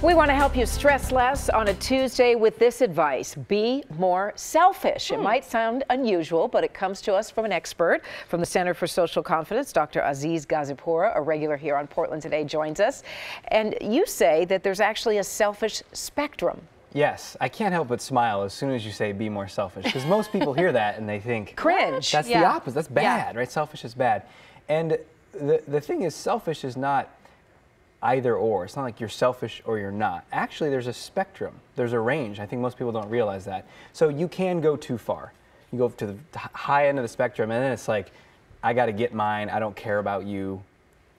We want to help you stress less on a Tuesday with this advice. Be more selfish. It might sound unusual, but it comes to us from an expert from the Center for Social Confidence. Dr. Aziz Ghazipour, a regular here on Portland Today, joins us. And you say that there's actually a selfish spectrum. Yes, I can't help but smile as soon as you say be more selfish, because most people hear that and they think cringe. That's the opposite. That's bad, right? Selfish is bad. And the thing is, selfish is not either or. It's not like you're selfish or you're not. Actually, there's a spectrum. There's a range. I think most people don't realize that. So you can go too far. You go to the high end of the spectrum, and then it's like, I got to get mine. I don't care about you.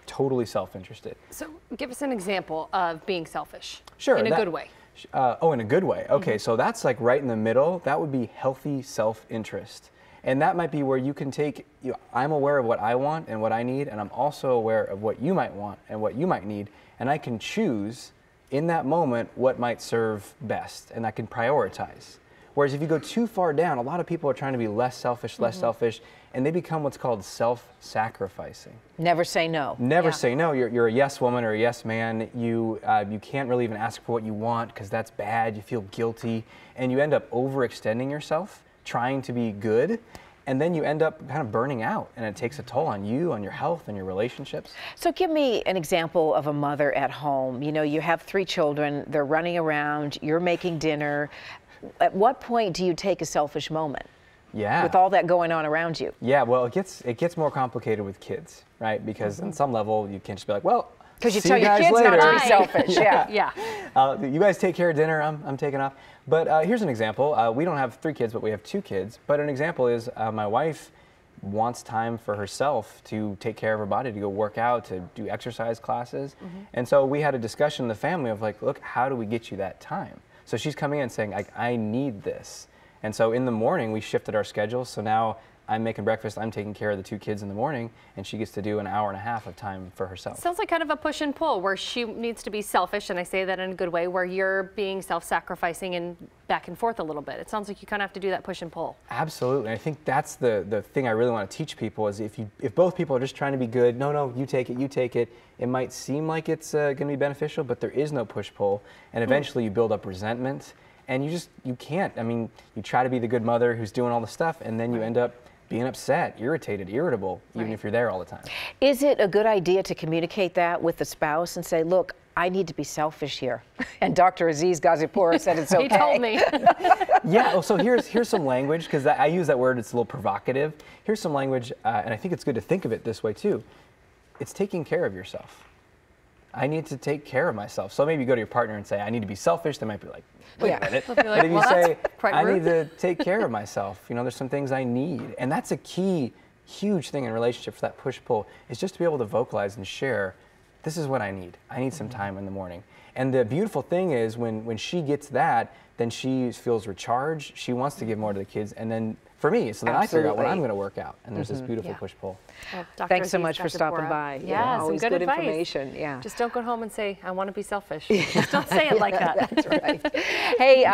Totally self-interested. So give us an example of being selfish. Sure. In a good way. In a good way. Okay, so that's like right in the middle. That would be healthy self-interest. And that might be where you can take, I'm aware of what I want and what I need, and I'm also aware of what you might want and what you might need, and I can choose in that moment what might serve best, and I can prioritize. Whereas if you go too far down, a lot of people are trying to be less selfish, and they become what's called self-sacrificing. Never say no. Never say no. You're a yes woman or a yes man. You can't really even ask for what you want because that's bad. You feel guilty, and you end up overextending yourself, trying to be good, and then you end up kind of burning out, and it takes a toll on you, on your health, and your relationships. So give me an example of a mother at home. You know, you have 3 children, they're running around, you're making dinner. At what point do you take a selfish moment? Yeah. With all that going on around you? Yeah, well, it gets more complicated with kids, right? Because on some level, you can't just be like, well, because you tell your kids not to be selfish. Yeah. You guys take care of dinner, I'm taking off. But here's an example. We don't have 3 kids, but we have 2 kids. But an example is my wife wants time for herself to take care of her body, to go work out, to do exercise classes. And so we had a discussion in the family of like, look, how do we get you that time? So she's coming in saying, I need this. And so in the morning, we shifted our schedule. So now I'm making breakfast, I'm taking care of the 2 kids in the morning, and she gets to do an hour and a half of time for herself. Sounds like kind of a push and pull where she needs to be selfish, and I say that in a good way, where you're being self-sacrificing and back and forth a little bit. It sounds like you kind of have to do that push and pull. Absolutely. I think that's the thing I really want to teach people is if both people are just trying to be good, no, you take it, it might seem like it's going to be beneficial, but there is no push-pull, and eventually you build up resentment, and you can't. I mean, you try to be the good mother who's doing all the stuff, and then you end up being upset, irritated, irritable, even if you're there all the time. Is it a good idea to communicate that with the spouse and say, look, I need to be selfish here? And Dr. Aziz Ghazipour said it's okay. He told me. Yeah, well, so here's some language, because I use that word, it's a little provocative. Here's some language, and I think it's good to think of it this way too. It's taking care of yourself. I need to take care of myself. So maybe you go to your partner and say, I need to be selfish. They might be like, wait a minute. Like, but if you say, I need to take care of myself, there's some things I need. And that's a key, huge thing in relationships, that push-pull, is just to be able to vocalize and share, this is what I need. I need some time in the morning. And the beautiful thing is when she gets that, then she feels recharged. She wants to give more to the kids. And then for me, so then I figure out when I'm going to work out. And there's this beautiful push-pull. Well, thanks so much for stopping by. Yeah, some good advice. Information. Yeah. Just don't go home and say, I want to be selfish. Just don't say it like that. That's right. Hey.